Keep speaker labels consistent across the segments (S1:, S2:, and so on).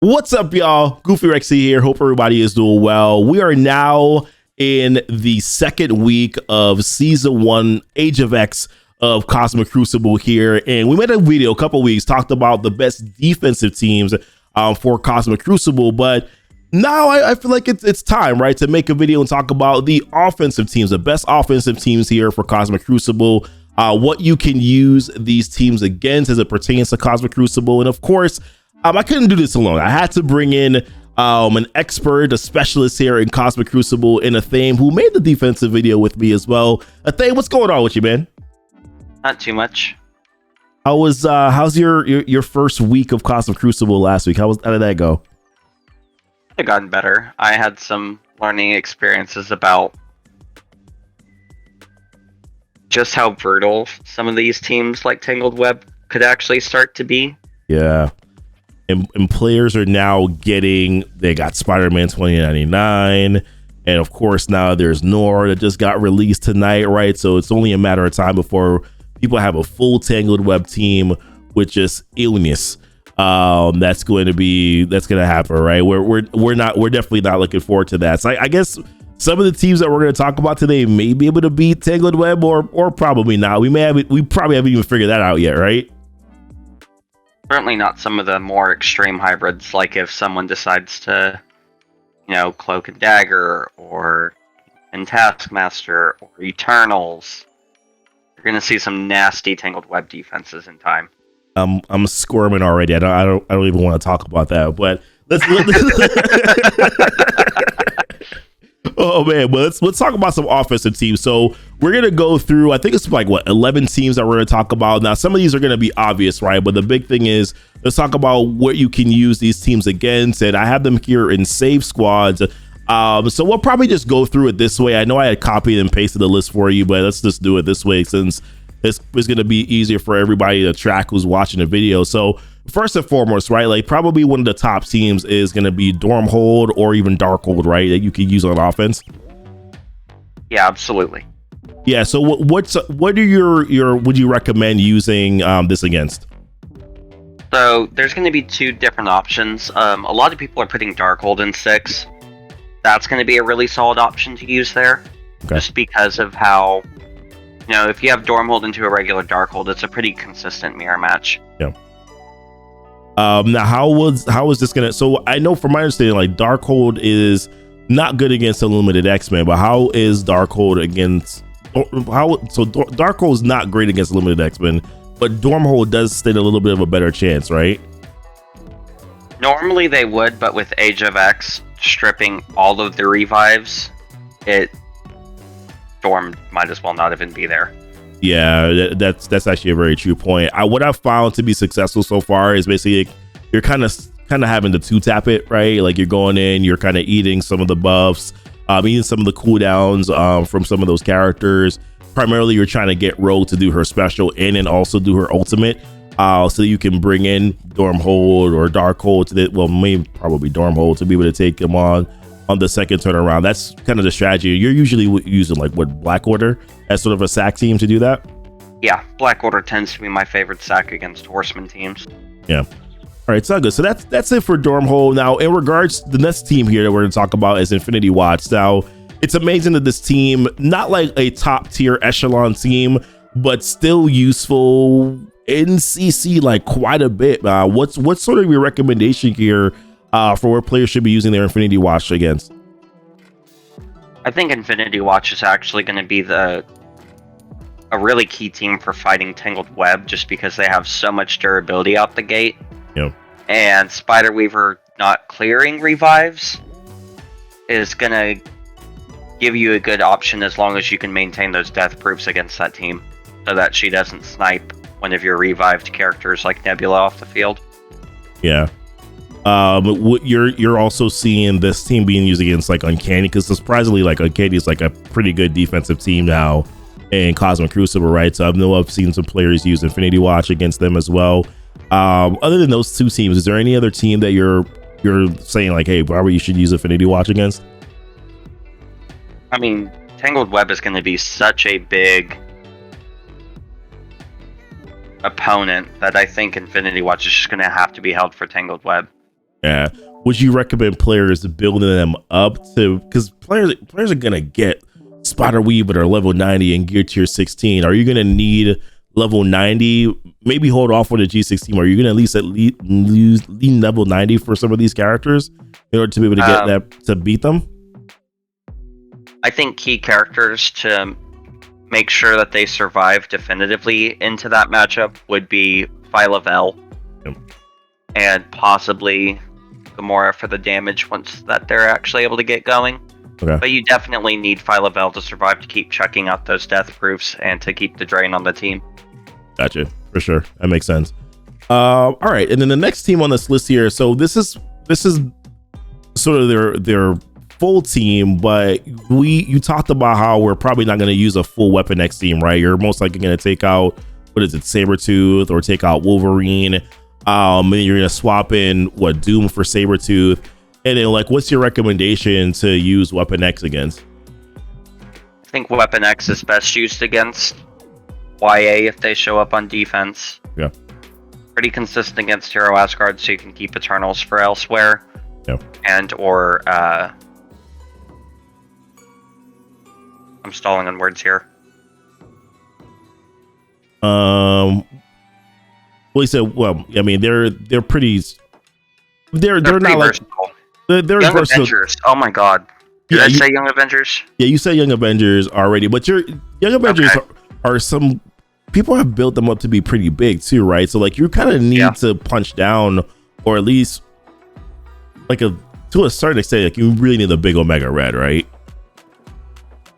S1: What's up, y'all? Goofy Rexy here. Hope everybody is doing well. We are now in the second week of Season 1, Age of X of Cosmic Crucible here. And we made a video a couple weeks, talked about the best defensive teams for Cosmic Crucible. But now I feel like it's time, right, to make a video and talk about the offensive teams, the best offensive teams here for Cosmic Crucible, what you can use these teams against as it pertains to Cosmic Crucible. And of course, I couldn't do this alone. I had to bring in an expert, a specialist here in Cosmic Crucible, in Athame, who made the defensive video with me as well. Athame, what's going on with you, man?
S2: Not too much.
S1: How's your first week of Cosmic Crucible last week? How did that go?
S2: It gotten better. I had some learning experiences about just how brutal some of these teams like Tangled Web could actually start to be.
S1: Yeah. And players are now they got Spider-Man 2099. And of course, now there's Nor that just got released tonight, right? So it's only a matter of time before people have a full Tangled Web team with just illness. That's going to happen, right? We're definitely not looking forward to that. So I guess some of the teams that we're going to talk about today may be able to beat Tangled Web or probably not. We probably haven't even figured that out yet, right?
S2: Certainly not some of the more extreme hybrids, like if someone decides to, Cloak and Dagger, or in Taskmaster, or Eternals. You're going to see some nasty Tangled Web defenses in time.
S1: I'm squirming already. I don't even want to talk about that. But let's oh man, but let's talk about some offensive teams. So we're gonna go through, I think it's like 11 teams that we're gonna talk about. Now some of these are gonna be obvious, right? But the big thing is, let's talk about what you can use these teams against. And I have them here in save squads. So we'll probably just go through it this way. I know I had copied and pasted the list for you, but let's just do it this way since it's going to be easier for everybody to track who's watching the video. So first and foremost, right, like probably one of the top teams is going to be Stormhold or even Darkhold, right, that you can use on offense.
S2: Yeah, absolutely.
S1: Yeah. So what are your would you recommend using this against?
S2: So there's going to be two different options. A lot of people are putting Darkhold in 6. That's going to be a really solid option to use there, just because of how, if you have Stormhold into a regular Darkhold, it's a pretty consistent mirror match.
S1: Yeah. Now, how is this gonna? So I know from my understanding, like Darkhold is not good against Unlimited X-Men, but how is Darkhold against? Darkhold is not great against Unlimited X-Men, but Stormhold does stand a little bit of a better chance, right?
S2: Normally they would, but with Age of X stripping all of the revives, Storm might as well not even be there.
S1: Yeah, that's actually a very true point. What I've found to be successful so far is basically you're kind of having to 2-tap it, right? Like you're going in, you're kind of eating some of the buffs, eating some of the cooldowns from some of those characters. Primarily, you're trying to get Rogue to do her special and then also do her ultimate. So you can bring in Stormhold or Darkhold maybe probably Stormhold to be able to take them on the second turnaround. That's kind of the strategy. You're usually using Black Order as sort of a sack team to do that.
S2: Yeah, Black Order tends to be my favorite sack against Horseman teams.
S1: Yeah. All right, so good. So that's it for Stormhold. Now, in regards to the next team here that we're going to talk about is Infinity Watch. Now, it's amazing that this team, not like a top tier echelon team, but still useful in CC like quite a bit. What's sort of your recommendation here for where players should be using their Infinity Watch against?
S2: I think Infinity Watch is actually going to be a really key team for fighting Tangled Web, just because they have so much durability out the gate.
S1: Yeah.
S2: And Spider Weaver not clearing revives is going to give you a good option as long as you can maintain those death proofs against that team, so that she doesn't snipe one of your revived characters like Nebula off the field.
S1: Yeah. You're also seeing this team being used against like Uncanny, because surprisingly, like Uncanny is like a pretty good defensive team now in Cosmic Crucible, right? So I've seen some players use Infinity Watch against them as well. Other than those two teams, is there any other team that you're saying like, hey, Barbara, you should use Infinity Watch against?
S2: I mean, Tangled Web is going to be such a big opponent that I think Infinity Watch is just going to have to be held for Tangled Web.
S1: Yeah. Would you recommend players building them up to, because players are gonna get Spider Weave at our level 90 and Gear Tier 16. Are you gonna need level 90? Maybe hold off on the G16. Are you gonna at least lean level 90 for some of these characters in order to be able to get that to beat them?
S2: I think key characters to make sure that they survive definitively into that matchup would be Phyla-Vell, and possibly Gamora for the damage once that they're actually able to get going.
S1: Okay.
S2: But you definitely need Phyla-Vell to survive, to keep chucking out those death proofs and to keep the drain on the team.
S1: Gotcha, for sure. That makes sense. All right, and then the next team on this list here. So this is sort of their full team, but you talked about how we're probably not going to use a full Weapon X team, right? You're most likely going to take out, what is it, Sabretooth, or take out Wolverine. And you're going to swap in Doom for Sabretooth. And then, like, what's your recommendation to use Weapon X against?
S2: I think Weapon X is best used against YA if they show up on defense.
S1: Yeah.
S2: Pretty consistent against Hero Asgard, so you can keep Eternals for elsewhere.
S1: Yeah.
S2: And or I'm stalling on words here.
S1: Well, he said, well, I mean, they're pretty. They're not like
S2: versatile.
S1: They're
S2: Young
S1: versatile.
S2: Avengers. Oh my god. Did I say Young Avengers?
S1: Yeah, you said Young Avengers already, but your Young Avengers are some people have built them up to be pretty big too, right? So like you kind of need to punch down, or at least like to a certain extent, like you really need a big Omega Red, right?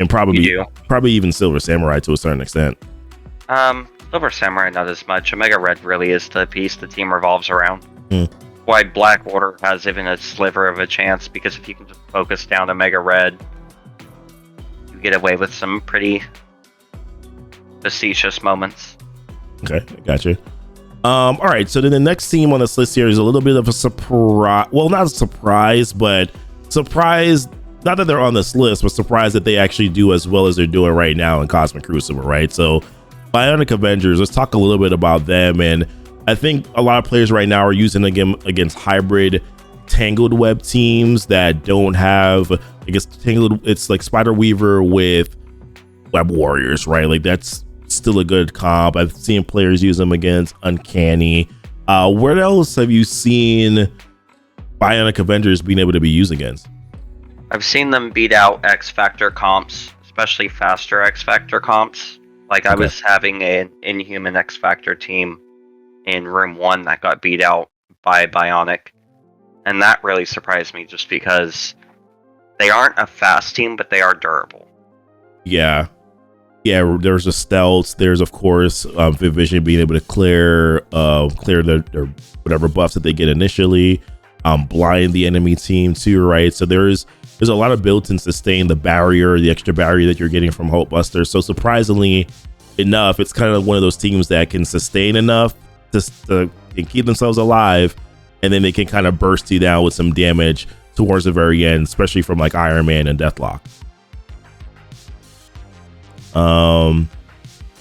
S1: And probably even Silver Samurai to a certain extent.
S2: Silver Samurai not as much. Omega Red really is the piece the team revolves around. Why Black Order has even a sliver of a chance, because if you can just focus down Omega Red, you get away with some pretty facetious moments.
S1: Okay, gotcha. All right, so then the next team on this list here is a little bit of a surprise. Well, not a surprise, but surprise. Not that they're on this list, but surprised that they actually do as well as they're doing right now in Cosmic Crucible, right? So Bionic Avengers, let's talk a little bit about them. And I think a lot of players right now are using them against hybrid Tangled Web teams that don't have, I guess, Tangled, it's like Spider Weaver with Web Warriors, right? Like that's still a good comp. I've seen players use them against Uncanny. Where else have you seen Bionic Avengers being able to be used against?
S2: I've seen them beat out X Factor comps, especially faster X Factor comps. Like I was having an Inhuman X Factor team in Room 1 that got beat out by Bionic. And that really surprised me just because they aren't a fast team, but they are durable.
S1: Yeah. Yeah, there's a stealth. There's, of course, Vision being able to clear their whatever buffs that they get initially. Blind the enemy team too, right? So there's a lot of built-in sustain, the extra barrier that you're getting from Hulkbuster. So surprisingly enough, it's kind of one of those teams that can sustain enough to keep themselves alive, and then they can kind of burst you down with some damage towards the very end, especially from like Iron Man and Deathlock. All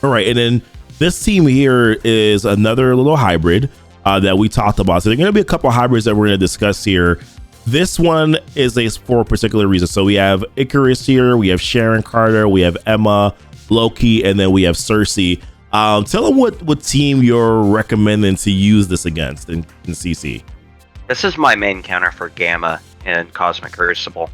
S1: right, and then this team here is another little hybrid that we talked about. So there are going to be a couple of hybrids that we're going to discuss here. This one is for a particular reason. So we have Icarus here, we have Sharon Carter, we have Emma, Loki, and then we have Cersei. Tell them what team you're recommending to use this against in CC.
S2: This is my main counter for Gamma in Cosmic Crucible.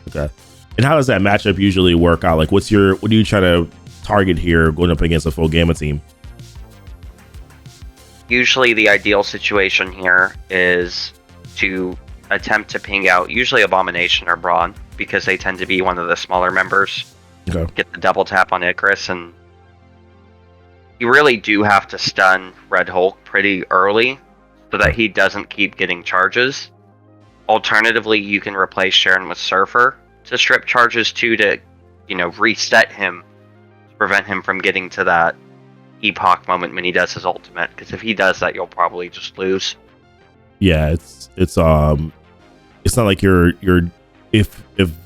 S1: Okay. And how does that matchup usually work out? Like, what are you trying to target here going up against a full Gamma team?
S2: Usually the ideal situation here is to attempt to ping out usually Abomination or Brawn, because they tend to be one of the smaller members.
S1: Okay.
S2: Get the double tap on Icarus, and you really do have to stun Red Hulk pretty early so that he doesn't keep getting charges. Alternatively, you can replace Sharon with Surfer to strip charges too, to reset him, to prevent him from getting to that epoch moment when he does his ultimate, because if he does that, you'll probably just lose.
S1: Yeah, it's not like you're if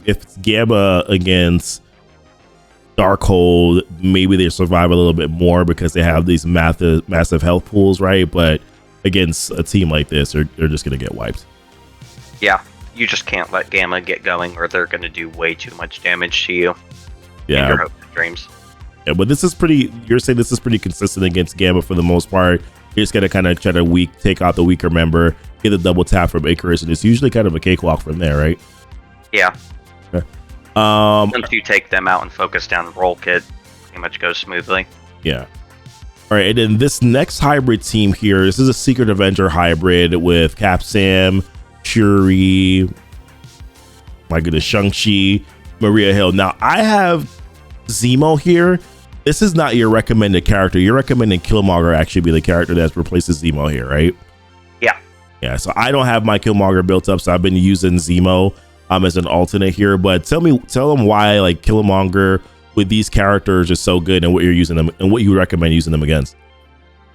S1: it's Gamma against Darkhold, maybe they survive a little bit more because they have these massive health pools, right? But against a team like this, they're just gonna get wiped.
S2: Yeah, you just can't let Gamma get going, or they're going to do way too much damage to you.
S1: Yeah.
S2: And your hopes and dreams.
S1: Yeah, but this is pretty. You're saying this is pretty consistent against Gamma for the most part. You're just gonna kind of try to take out the weaker member, get a double tap from Icarus, and it's usually kind of a cakewalk from there, right?
S2: Yeah.
S1: Okay.
S2: Once you take them out and focus down the roll kit, pretty much goes smoothly.
S1: Yeah. All right, and then this next hybrid team here, this is a Secret Avenger hybrid with Cap Sam, Shuri, my goodness, Shang-Chi, Maria Hill. Now, I have Zemo here. This is not your recommended character. You're recommending Killmonger actually be the character that replaces Zemo here, right?
S2: Yeah.
S1: Yeah, so I don't have my Killmonger built up, so I've been using Zemo as an alternate here. But tell them why like Killmonger with these characters is so good and what you're using them and what you recommend using them against.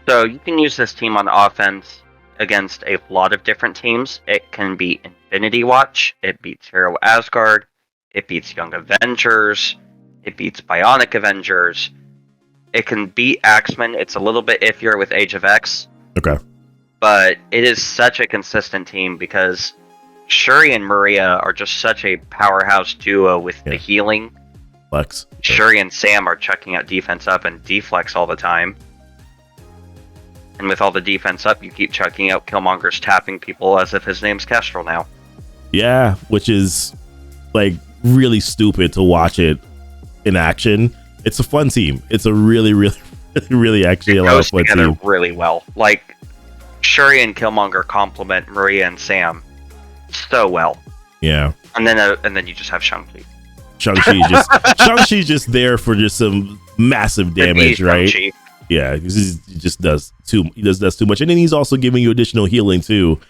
S2: So you can use this team on offense against a lot of different teams. It can be Infinity Watch. It beats Hero Asgard. It beats Young Avengers. It beats Bionic Avengers. It can beat Axeman. It's a little bit iffier with Age of X.
S1: Okay.
S2: But it is such a consistent team because Shuri and Maria are just such a powerhouse duo with the healing.
S1: Flex.
S2: Shuri and Sam are chucking out defense up and deflex all the time. And with all the defense up, you keep chucking out Killmonger's tapping people as if his name's Kestrel now.
S1: Yeah, which is like really stupid to watch it in action. It's a fun team. It's a really actually a lot of fun team.
S2: Really well. Like Shuri and Killmonger complement Maria and Sam so well.
S1: Yeah.
S2: And then you just have Shang-Chi.
S1: Shang-Chi's just there for just some massive damage, right?
S2: Shang-Chi.
S1: Yeah, he just does too much, and then he's also giving you additional healing too,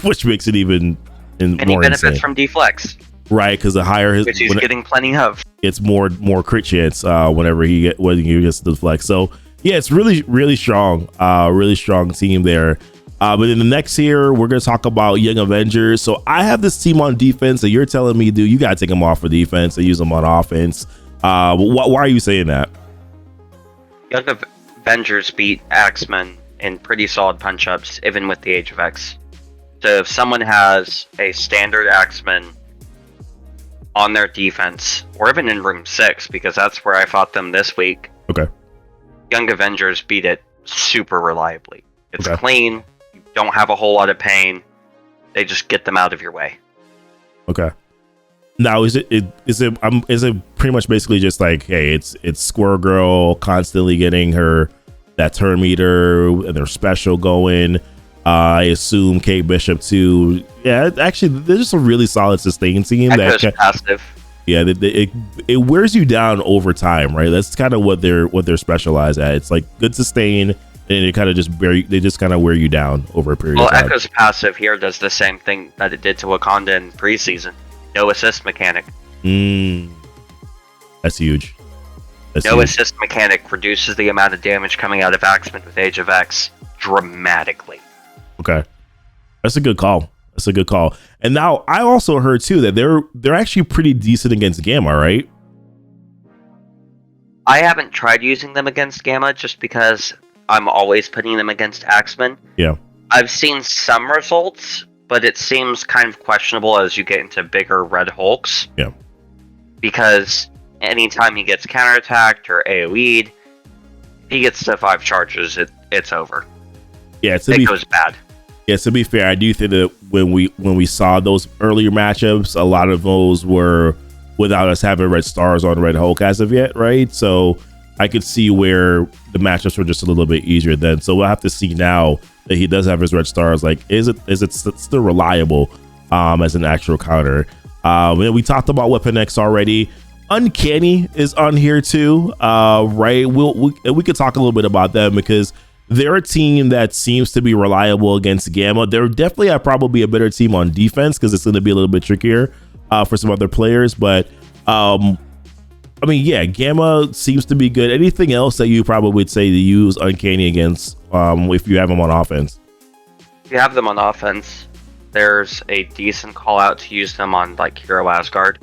S1: which makes it even more
S2: he benefits
S1: insane.
S2: from deflex.
S1: Right, because the higher
S2: which he's getting plenty of.
S1: It's more crit chance whenever he gets the flex. So yeah, it's really strong, really strong team there. But in the next here, we're gonna talk about Young Avengers. So I have this team on defense, and you're telling me, dude, you gotta take them off for defense and use them on offense. Why are you saying that?
S2: Young Avengers beat Axeman in pretty solid punch-ups, even with the Age of X. So if someone has a standard Axeman on their defense, or even in Room 6, because that's where I fought them this week.
S1: Okay.
S2: Young Avengers beat it super reliably. It's clean, you don't have a whole lot of pain, they just get them out of your way.
S1: Okay. Now is it pretty much basically just like, hey, it's Squirrel Girl constantly getting that turn meter and their special going. I assume Kate Bishop too. Yeah, actually, they're just a really solid sustain team.
S2: Echo's passive.
S1: Yeah, it wears you down over time, right? That's kind of what they're specialized at. It's like good sustain, and it kind of just wear you down over a period of time.
S2: Echo's passive here does the same thing that it did to Wakanda in preseason. No assist mechanic.
S1: That's huge.
S2: Assist mechanic reduces the amount of damage coming out of Axeman with Age of X dramatically.
S1: Okay, that's a good call. And now I also heard too that they're actually pretty decent against Gamma, right?
S2: I haven't tried using them against Gamma just because I'm always putting them against Axeman.
S1: Yeah.
S2: I've seen some results, but it seems kind of questionable as you get into bigger Red Hulks.
S1: Yeah.
S2: Because anytime he gets counterattacked or AoE'd, if he gets to 5 charges, it's over.
S1: Yeah,
S2: it goes bad.
S1: Yeah, to be fair, I do think that when we saw those earlier matchups, a lot of those were without us having red stars on Red Hulk as of yet, right? So I could see where the matchups were just a little bit easier then. So we'll have to see now that he does have his red stars. Like, is it still reliable as an actual counter? We talked about Weapon X already. Uncanny is on here too, right? We could talk a little bit about them because they're a team that seems to be reliable against Gamma. They're definitely probably a better team on defense because it's going to be a little bit trickier for some other players. But I mean, yeah, Gamma seems to be good. Anything else that you probably would say to use Uncanny against if you have them on offense?
S2: If you have them on offense, there's a decent call out to use them on like Hero Asgard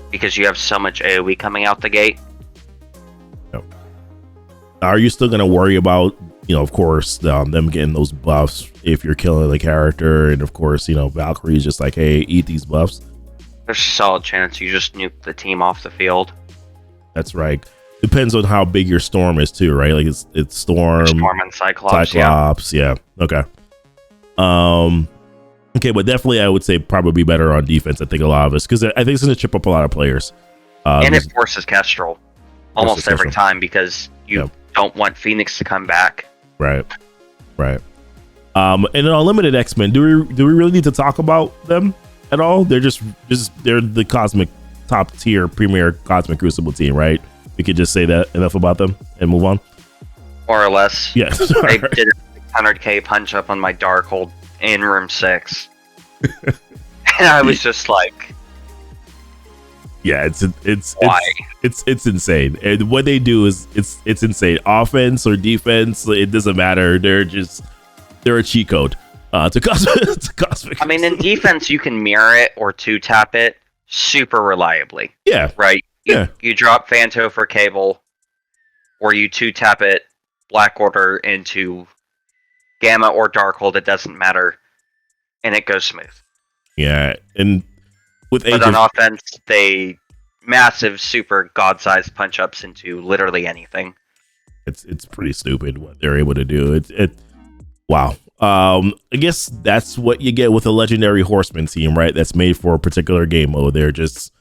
S2: because you have so much AoE coming out the gate.
S1: Are you still going to worry about of course, them getting those buffs if you're killing the character, and of course, Valkyrie's just like, hey, eat these buffs.
S2: There's a solid chance you just nuke the team off the field.
S1: That's right. Depends on how big your storm is too, right? Like it's storm
S2: and Cyclops.
S1: Yeah. Okay. Okay, but definitely I would say probably better on defense. I think a lot of us, because I think it's going to chip up a lot of players.
S2: And it forces Kestrel almost every time, because you don't want Phoenix to come back.
S1: Right. And then Unlimited X-Men, do we really need to talk about them at all? They're just they're the cosmic top tier premier Cosmic Crucible team, right? We could just say that enough about them and move on.
S2: More or less.
S1: Yes.
S2: They did a 600k punch up on my Darkhold in room 6. And I was just like,
S1: yeah, it's insane. And what they do is it's insane. Offense or defense, it doesn't matter. They're a cheat code to Cosmic.
S2: I mean, in defense, you can mirror it or 2-tap it super reliably.
S1: Yeah.
S2: Right? You drop Phanto for Cable, or you 2-tap it Black Order into Gamma or Darkhold, it doesn't matter, and it goes smooth.
S1: Yeah, and
S2: but on offense, they massive, super god-sized punch-ups into literally anything.
S1: It's pretty stupid what they're able to do. Wow. I guess that's what you get with a legendary Horseman team, right? That's made for a particular game mode. They're just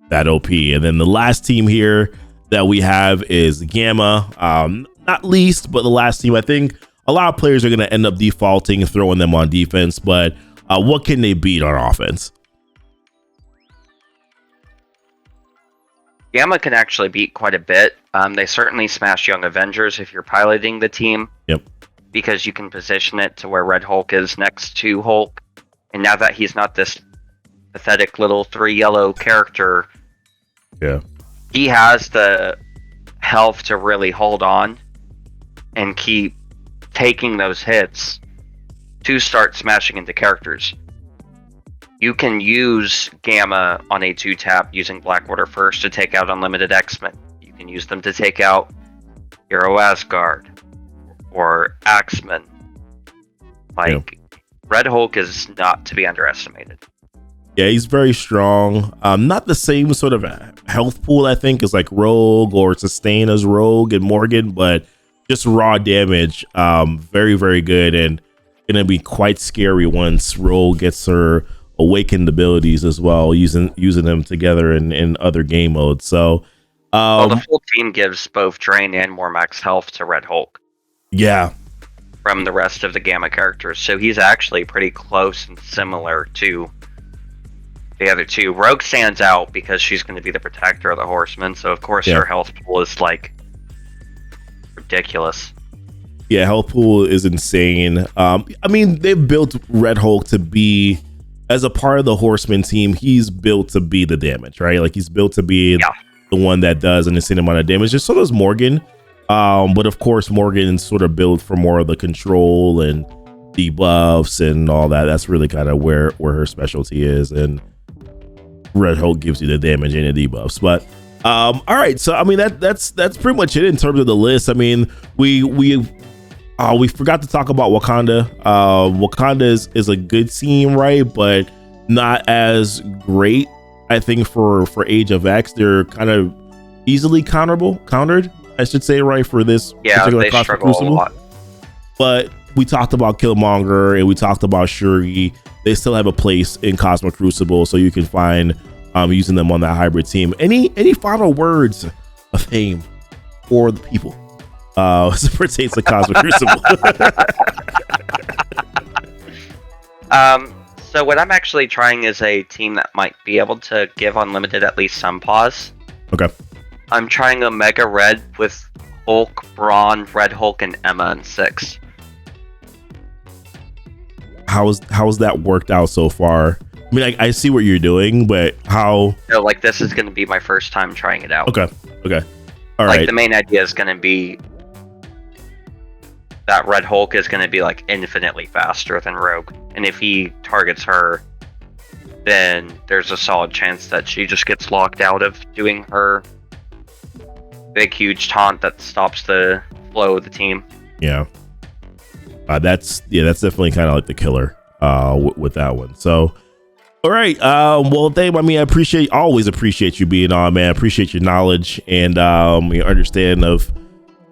S1: that OP. And then the last team here that we have is Gamma. Not least, but the last team, I think a lot of players are going to end up defaulting and throwing them on defense, but what can they beat on offense?
S2: Gamma can actually beat quite a bit. They certainly smash Young Avengers if you're piloting the team.
S1: Yep.
S2: Because you can position it to where Red Hulk is next to Hulk. And now that he's not this pathetic little 3 yellow character, he has the health to really hold on and keep taking those hits to start smashing into characters. You can use Gamma on a 2-tap using Black Order first to take out Unlimited X-Men. You can use them to take out Hero Asgard or Axeman. Red Hulk is not to be underestimated.
S1: Yeah, he's very strong. Not the same sort of health pool, I think, as like Rogue or Sustain as Rogue and Morgan, but just raw damage. Very, very good, and gonna be quite scary once Rogue gets her awakened abilities as well, using them together in other game modes. So
S2: the full team gives both Drain and more max health to Red Hulk.
S1: Yeah.
S2: From the rest of the Gamma characters. So he's actually pretty close and similar to the other two. Rogue stands out because she's going to be the protector of the Horsemen. So of course her health pool is like ridiculous.
S1: Yeah, health pool is insane. I mean, they've built Red Hulk to be, as a part of the Horseman team, he's built to be the damage, right? Like he's built to be the one that does an insane amount of damage. Just so does Morgan. But of course, Morgan's sort of built for more of the control and debuffs and all that. That's really kind of where her specialty is. And Red Hulk gives you the damage and the debuffs. But all right, so I mean that's pretty much it in terms of the list. I mean, we forgot to talk about Wakanda. Wakanda is a good team, right? But not as great, I think, for Age of X. They're kind of easily countered, I should say, right, for this particular Cosmic Crucible. A lot. But we talked about Killmonger and we talked about Shuri. They still have a place in Cosmic Crucible, so you can find using them on that hybrid team. Any final words of Athame for the people as it pertains to Cosmic Crucible?
S2: So what I'm actually trying is a team that might be able to give Unlimited at least some pause.
S1: Okay.
S2: I'm trying a Mega Red with Hulk, Brawn, Red Hulk, and Emma in 6.
S1: How's that worked out so far? I mean, I see what you're doing, but how?
S2: No, like this is going to be my first time trying it out.
S1: Okay. All
S2: right.
S1: Like
S2: the main idea is going to be that Red Hulk is going to be like infinitely faster than Rogue, and if he targets her, then there's a solid chance that she just gets locked out of doing her big huge taunt that stops the flow of the team.
S1: Yeah. That's definitely kind of like the killer with that one. So all right, well, Athame, I mean, always appreciate you being on, man. Appreciate your knowledge and your understanding of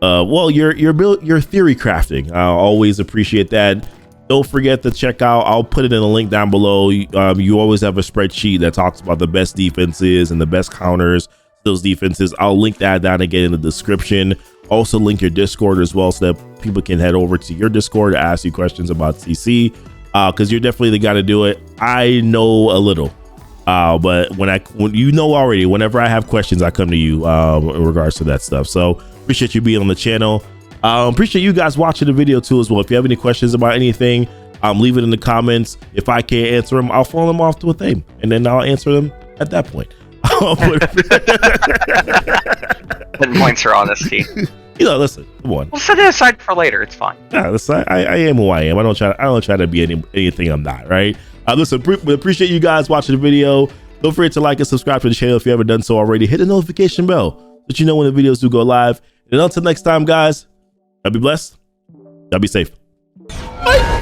S1: your theory crafting. I always appreciate that. Don't forget to check out, I'll put it in a link down below. You always have a spreadsheet that talks about the best defenses and the best counters to those defenses. I'll link that down again in the description. Also link your Discord as well so that people can head over to your Discord to ask you questions about CC, because you're definitely the guy to do it. I know a little, but when you know already, whenever I have questions, I come to you in regards to that stuff. So appreciate you being on the channel. Appreciate you guys watching the video too as well. If you have any questions about anything, leave it in the comments. If I can't answer them, I'll phone them off to Athame, and then I'll answer them at that point.
S2: Points for honesty.
S1: Listen, come on.
S2: We'll set it aside for later. It's fine.
S1: Yeah, listen, I am who I am. I don't try to be anything I'm not. Right. Listen, we appreciate you guys watching the video. Don't forget to like and subscribe to the channel if you haven't done so already. Hit the notification bell so that you know when the videos do go live. And until next time, guys, y'all be blessed. Y'all be safe. Bye.